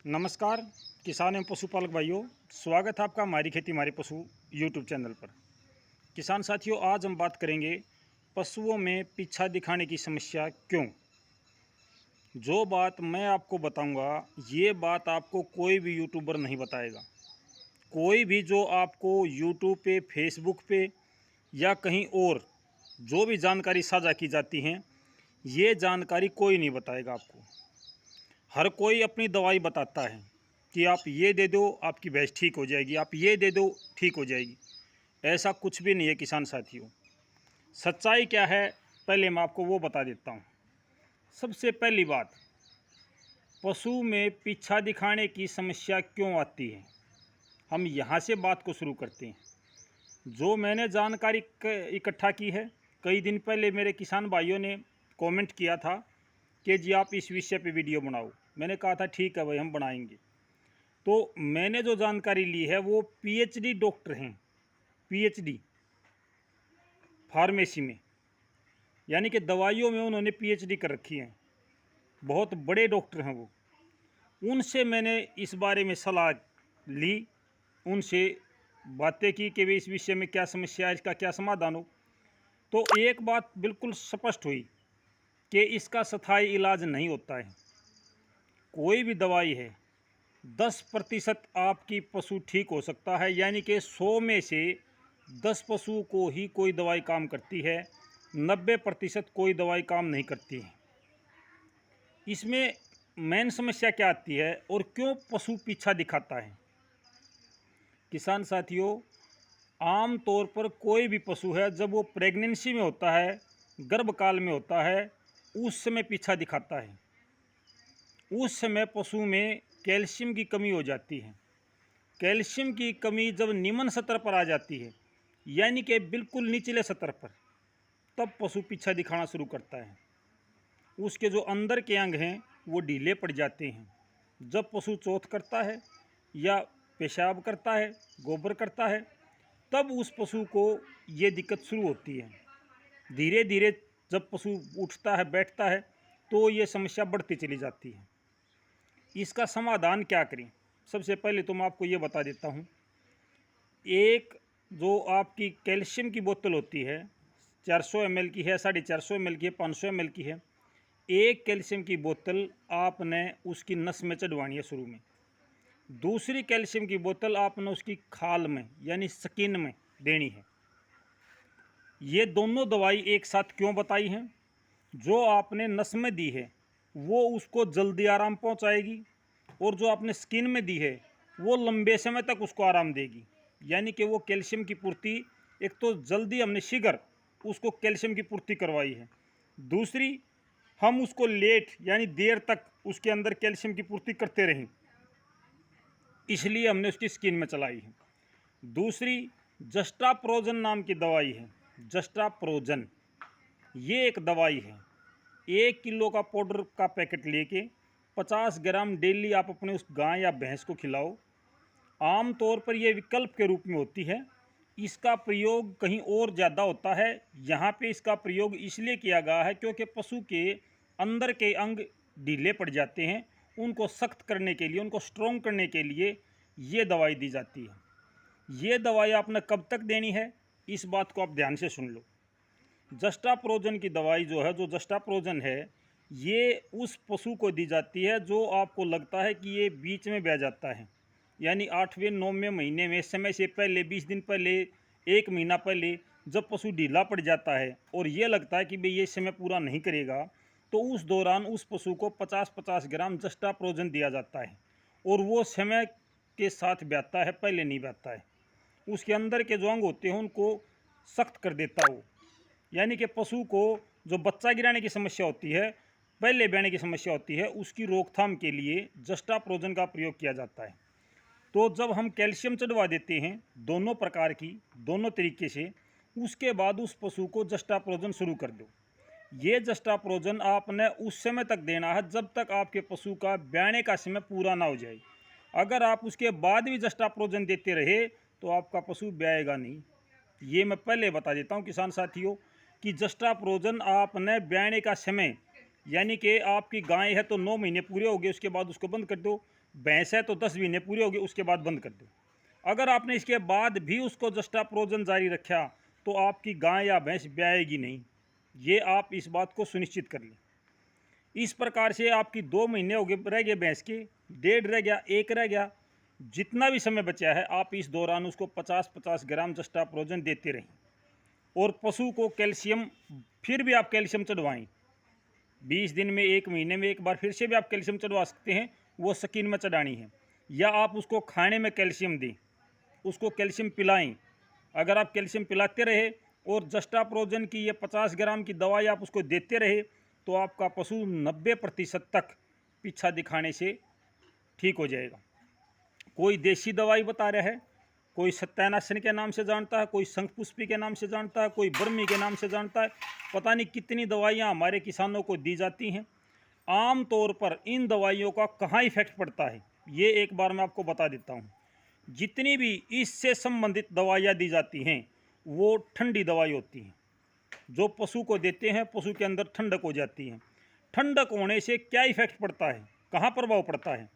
नमस्कार किसान एवं पशुपालक भाइयों, स्वागत है आपका हमारी खेती हमारे पशु यूट्यूब चैनल पर। किसान साथियों, आज हम बात करेंगे पशुओं में पीछा दिखाने की समस्या क्यों। जो बात मैं आपको बताऊंगा, ये बात आपको कोई भी यूट्यूबर नहीं बताएगा। कोई भी जो आपको यूट्यूब पे, फेसबुक पे या कहीं और जो भी जानकारी साझा की जाती हैं, ये जानकारी कोई नहीं बताएगा आपको। हर कोई अपनी दवाई बताता है कि आप ये दे दो आपकी भैंस ठीक हो जाएगी, आप ये दे दो ठीक हो जाएगी। ऐसा कुछ भी नहीं है किसान साथियों। सच्चाई क्या है, पहले मैं आपको वो बता देता हूँ। सबसे पहली बात, पशु में पीछा दिखाने की समस्या क्यों आती है, हम यहाँ से बात को शुरू करते हैं। जो मैंने जानकारी इकट्ठा की है, कई दिन पहले मेरे किसान भाइयों ने कमेंट किया था कि जी आप इस विषय पे वीडियो बनाओ। मैंने कहा था ठीक है भाई, हम बनाएंगे। तो मैंने जो जानकारी ली है वो पीएचडी डॉक्टर हैं, पीएचडी फार्मेसी में, यानी कि दवाइयों में उन्होंने पीएचडी कर रखी है। बहुत बड़े डॉक्टर हैं वो। उनसे मैंने इस बारे में सलाह ली, उनसे बातें की कि वे इस विषय में क्या समस्या है, इसका क्या समाधान हो। तो एक बात बिल्कुल स्पष्ट हुई कि इसका स्थायी इलाज नहीं होता है। कोई भी दवाई है, 10% आपकी पशु ठीक हो सकता है, यानी कि 100 में से 10 पशु को ही कोई दवाई काम करती है, 90% कोई दवाई काम नहीं करती है। इसमें मेन समस्या क्या आती है और क्यों पशु पीछा दिखाता है। किसान साथियों, आम तौर पर कोई भी पशु है, जब वो प्रेगनेंसी में होता है, गर्भकाल में होता है, उस समय पीछा दिखाता है। उस समय पशु में कैल्शियम की कमी हो जाती है। कैल्शियम की कमी जब निम्न स्तर पर आ जाती है, यानी कि बिल्कुल निचले स्तर पर, तब पशु पीछा दिखाना शुरू करता है। उसके जो अंदर के अंग हैं वो ढीले पड़ जाते हैं। जब पशु चौथ करता है या पेशाब करता है, गोबर करता है, तब उस पशु को ये दिक्कत शुरू होती है। धीरे धीरे जब पशु उठता है, बैठता है, तो ये समस्या बढ़ती चली जाती है। इसका समाधान क्या करें? सबसे पहले तो मैं आपको ये बता देता हूँ। एक जो आपकी कैल्शियम की बोतल होती है, 400 ml की है, 450 ml की है, 500 ml की है। एक कैल्शियम की बोतल आपने उसकी नस में चढ़वानी है शुरू में। दूसरी कैल्शियम की बोतल आपने उसकी खाल में यानी स्किन में देनी है। ये दोनों दवाई एक साथ क्यों बताई हैं? जो आपने नस में दी है वो उसको जल्दी आराम पहुंचाएगी, और जो आपने स्किन में दी है वो लंबे समय तक उसको आराम देगी। यानी कि वो कैल्शियम की पूर्ति, एक तो जल्दी हमने शीघ्र उसको कैल्शियम की पूर्ति करवाई है, दूसरी हम उसको लेट यानी देर तक उसके अंदर कैल्शियम की पूर्ति करते रहें, इसलिए हमने उसकी स्किन में चलाई है। दूसरी जस्टाप्रोजन नाम की दवाई है। जस्टाप्रोजन ये एक दवाई है। 1 किलो का पाउडर का पैकेट लेके 50 ग्राम डेली आप अपने उस गाय या भैंस को खिलाओ। आम तौर पर यह विकल्प के रूप में होती है। इसका प्रयोग कहीं और ज़्यादा होता है। यहाँ पे इसका प्रयोग इसलिए किया गया है क्योंकि पशु के अंदर के अंग ढीले पड़ जाते हैं, उनको सख्त करने के लिए, उनको स्ट्रॉन्ग करने के लिए ये दवाई दी जाती है। ये दवाई आपने कब तक देनी है, इस बात को आप ध्यान से सुन लो। जस्टाप्रोजन की दवाई जो है, जो जस्टाप्रोजन है, ये उस पशु को दी जाती है जो आपको लगता है कि ये बीच में बह जाता है, यानी 8वें 9वें महीने में, समय से पहले, 20 दिन पहले, 1 महीना पहले, जब पशु ढीला पड़ जाता है और ये लगता है कि भाई ये समय पूरा नहीं करेगा, तो उस दौरान उस पशु को 50-50 ग्राम जस्टाप्रोजन दिया जाता है, और वो समय के साथ बहता है, पहले नहीं बहता है। उसके अंदर के जो अंग होते हैं उनको सख्त कर देता हो, यानी कि पशु को जो बच्चा गिराने की समस्या होती है, पहले बहने की समस्या होती है, उसकी रोकथाम के लिए जस्टाप्रोजन का प्रयोग किया जाता है। तो जब हम कैल्शियम चढ़वा देते हैं दोनों प्रकार की, दोनों तरीके से, उसके बाद उस पशु को जस्टाप्रोजन शुरू कर दो। ये जस्टाप्रोजन आपने उस समय तक देना है जब तक आपके पशु का ब्याने का समय पूरा ना हो जाए। अगर आप उसके बाद भी जस्टाप्रोजन देते रहे तो आपका पशु ब्याएगा नहीं। ये मैं पहले बता देता हूँ किसान साथियों कि जस्टाप्रोजन आपने ब्याने का समय, यानी कि आपकी गाय है तो 9 महीने पूरे हो गए, उसके बाद उसको बंद कर दो। भैंस है तो 10 महीने पूरे हो गए, उसके बाद बंद कर दो। अगर आपने इसके बाद भी उसको जस्टाप्रोजन जारी रखा तो आपकी गाय या भैंस ब्याएगी नहीं, ये आप इस बात को सुनिश्चित कर लें। इस प्रकार से आपकी 2 महीने हो गए, रह गए भैंस के, 1.5 रह गया, 1 रह गया, जितना भी समय बचा है आप इस दौरान उसको 50-50 ग्राम जस्टाप्रोजन देते रहें। और पशु को कैल्शियम, फिर भी आप कैल्शियम चढ़वाएँ, 20 दिन में, 1 महीने में एक बार फिर से भी आप कैल्शियम चढ़वा सकते हैं, वो स्किन में चढ़ानी है। या आप उसको खाने में कैल्शियम दें, उसको कैल्शियम पिलाएं। अगर आप कैल्शियम पिलाते रहे और जस्टाप्रोजन की ये 50 ग्राम की दवाई आप उसको देते रहे तो आपका पशु 90% तक पीछा दिखाने से ठीक हो जाएगा। कोई देसी दवाई बता रहा है, कोई सत्यानाशन के नाम से जानता है, कोई शंखपुष्पी के नाम से जानता है, कोई ब्रह्मी के नाम से जानता है, पता नहीं कितनी दवाइयाँ हमारे किसानों को दी जाती हैं। आम तौर पर इन दवाइयों का कहाँ इफेक्ट पड़ता है ये एक बार मैं आपको बता देता हूँ। जितनी भी इससे संबंधित दवाइयाँ दी जाती हैं वो ठंडी दवाई होती हैं, जो पशु को देते हैं पशु के अंदर ठंडक हो जाती है। ठंडक होने से क्या इफेक्ट पड़ता है, कहाँ प्रभाव पड़ता है?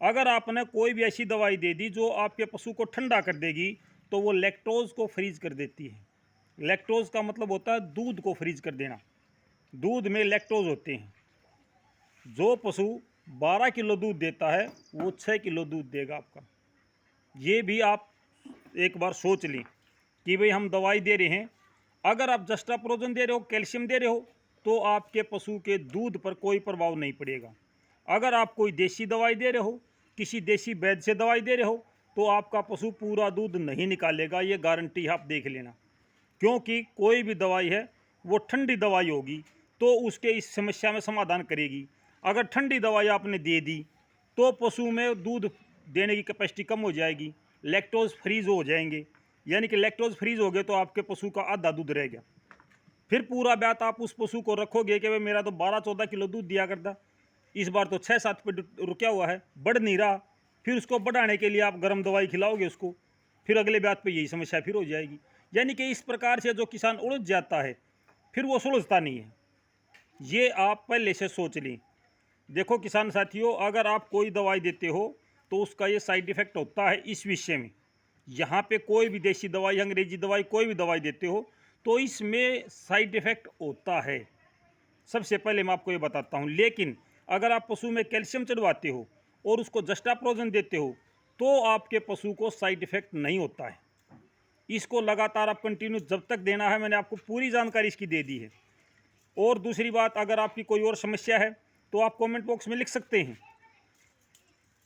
अगर आपने कोई भी ऐसी दवाई दे दी जो आपके पशु को ठंडा कर देगी तो वो लैक्टोज को फ्रीज कर देती है। लैक्टोज का मतलब होता है दूध को फ्रीज कर देना। दूध में लैक्टोज होते हैं। जो पशु 12 किलो दूध देता है वो 6 किलो दूध देगा आपका। ये भी आप एक बार सोच लें कि भाई हम दवाई दे रहे हैं, अगर आप जस्टाप्रोजन दे रहे हो, कैल्शियम दे रहे हो तो आपके पशु के दूध पर कोई प्रभाव नहीं पड़ेगा। अगर आप कोई देसी दवाई दे रहे हो, किसी देसी वैद्य से दवाई दे रहे हो तो आपका पशु पूरा दूध नहीं निकालेगा, ये गारंटी आप देख लेना। क्योंकि कोई भी दवाई है वो ठंडी दवाई होगी तो उसके इस समस्या में समाधान करेगी। अगर ठंडी दवाई आपने दे दी तो पशु में दूध देने की कैपेसिटी कम हो जाएगी, लैक्टोज फ्रीज हो जाएंगे, यानी कि लैक्टोज फ्रीज हो गए तो आपके पशु का आधा दूध रह गया। फिर पूरा ब्यात आप उस पशु को रखोगे कि भाई मेरा तो 12-14 किलो दूध दिया करता, इस बार तो 6-7 पे रुका हुआ है, बढ़ नहीं रहा। फिर उसको बढ़ाने के लिए आप गर्म दवाई खिलाओगे उसको, फिर अगले ब्यात पे यही समस्या फिर हो जाएगी। यानी कि इस प्रकार से जो किसान उलझ जाता है फिर वो सुलझता नहीं है, ये आप पहले से सोच लें। देखो किसान साथियों, अगर आप कोई दवाई देते हो तो उसका ये साइड इफ़ेक्ट होता है इस विषय में। यहाँ पे कोई भी देसी दवाई, अंग्रेजी दवाई, कोई भी दवाई देते हो तो इसमें साइड इफ़ेक्ट होता है, सबसे पहले मैं आपको ये बताता हूँ। लेकिन अगर आप पशु में कैल्शियम चढ़वाते हो और उसको जस्टाप्रोजन देते हो तो आपके पशु को साइड इफ़ेक्ट नहीं होता है। इसको लगातार आप कंटिन्यू जब तक देना है, मैंने आपको पूरी जानकारी इसकी दे दी है। और दूसरी बात, अगर आपकी कोई और समस्या है तो आप कमेंट बॉक्स में लिख सकते हैं।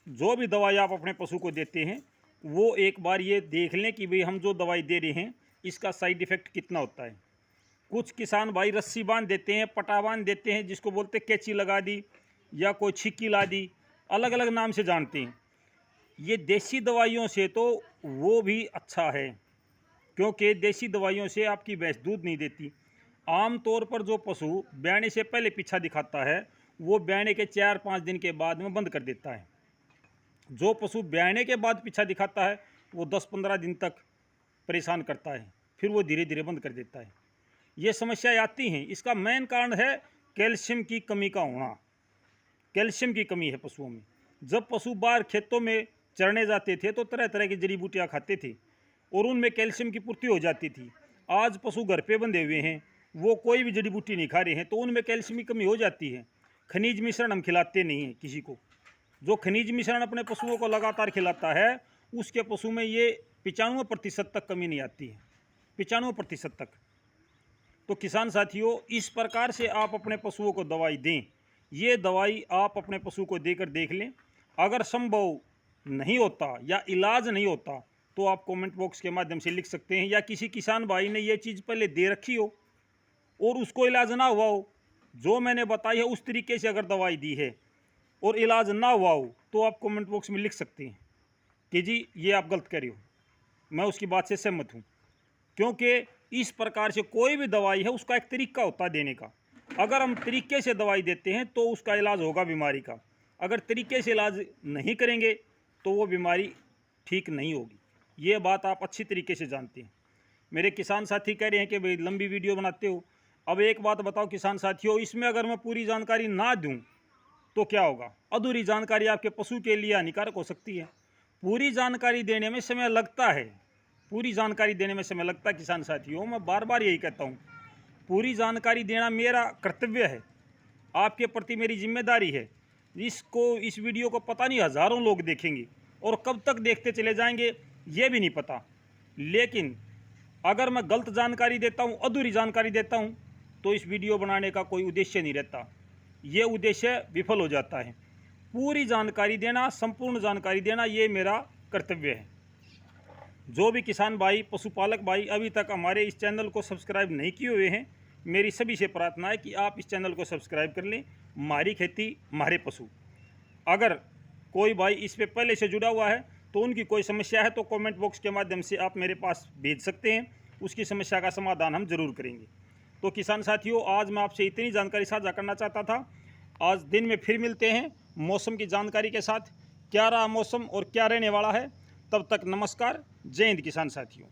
जो भी दवाई आप अपने पशु को देते हैं वो एक बार ये देख लें कि भाई हम जो दवाई दे रहे हैं इसका साइड इफ़ेक्ट कितना होता है। कुछ किसान भाई रस्सी बांध देते हैं, पटा बांध देते हैं, जिसको बोलते कैंची लगा दी या कोई छिक्की ला दी, अलग अलग नाम से जानते हैं। ये देसी दवाइयों से तो वो भी अच्छा है, क्योंकि देसी दवाइयों से आपकी भैंस दूध नहीं देती। आम तौर पर जो पशु ब्याने से पहले पीछा दिखाता है वो ब्याने के 4-5 दिन के बाद में बंद कर देता है। जो पशु ब्याने के बाद पीछा दिखाता है वो 10-15 दिन तक परेशान करता है, फिर वो धीरे धीरे बंद कर देता है। ये समस्याएं आती हैं, इसका मेन कारण है कैल्शियम की कमी का होना। कैल्शियम की कमी है पशुओं में। जब पशु बाहर खेतों में चरने जाते थे तो तरह तरह की जड़ी बूटियाँ खाते थे और उनमें कैल्शियम की पूर्ति हो जाती थी। आज पशु घर पे बंधे हुए हैं, वो कोई भी जड़ी बूटी नहीं खा रहे हैं तो उनमें कैल्शियम की कमी हो जाती है। खनिज मिश्रण हम खिलाते नहीं हैं किसी को। जो खनिज मिश्रण अपने पशुओं को लगातार खिलाता है उसके पशु में ये 95% तक कमी नहीं आती है, 95% तक। तो किसान साथियों, इस प्रकार से आप अपने पशुओं को दवाई दें। ये दवाई आप अपने पशु को देकर देख लें। अगर संभव नहीं होता या इलाज नहीं होता तो आप कमेंट बॉक्स के माध्यम से लिख सकते हैं, या किसी किसान भाई ने ये चीज़ पहले दे रखी हो और उसको इलाज ना हुआ हो, जो मैंने बताई है उस तरीके से अगर दवाई दी है और इलाज ना हुआ हो तो आप कमेंट बॉक्स में लिख सकते हैं कि जी ये आप गलत कर रहे हो। मैं उसकी बात से सहमत हूँ, क्योंकि इस प्रकार से कोई भी दवाई है उसका एक तरीका होता है देने का। अगर हम तरीके से दवाई देते हैं तो उसका इलाज होगा बीमारी का। अगर तरीके से इलाज नहीं करेंगे तो वो बीमारी ठीक नहीं होगी। ये बात आप अच्छी तरीके से जानते हैं। मेरे किसान साथी कह रहे हैं कि भाई लंबी वीडियो बनाते हो। अब एक बात बताओ किसान साथियों, इसमें अगर मैं पूरी जानकारी ना दूं तो क्या होगा? अधूरी जानकारी आपके पशु के लिए हानिकारक हो सकती है। पूरी जानकारी देने में समय लगता है, पूरी जानकारी देने में समय लगता है किसान साथियों। मैं बार बार यही कहता हूँ, पूरी जानकारी देना मेरा कर्तव्य है, आपके प्रति मेरी जिम्मेदारी है। इस वीडियो को पता नहीं हज़ारों लोग देखेंगे और कब तक देखते चले जाएंगे ये भी नहीं पता। लेकिन अगर मैं गलत जानकारी देता हूँ, अधूरी जानकारी देता हूँ, तो इस वीडियो बनाने का कोई उद्देश्य नहीं रहता, ये उद्देश्य विफल हो जाता है। पूरी जानकारी देना, संपूर्ण जानकारी देना, ये मेरा कर्तव्य है। जो भी किसान भाई, पशुपालक भाई अभी तक हमारे इस चैनल को सब्सक्राइब नहीं किए हुए हैं, मेरी सभी से प्रार्थना है कि आप इस चैनल को सब्सक्राइब कर लें। हमारी खेती हमारे पशु। अगर कोई भाई इस पे पहले से जुड़ा हुआ है तो उनकी कोई समस्या है तो कमेंट बॉक्स के माध्यम से आप मेरे पास भेज सकते हैं, उसकी समस्या का समाधान हम जरूर करेंगे। तो किसान साथियों, आज मैं आपसे इतनी जानकारी साझा करना चाहता था। आज दिन में फिर मिलते हैं मौसम की जानकारी के साथ। क्या रहा मौसम और क्या रहने वाला है, तब तक नमस्कार। जय हिंद किसान साथियों।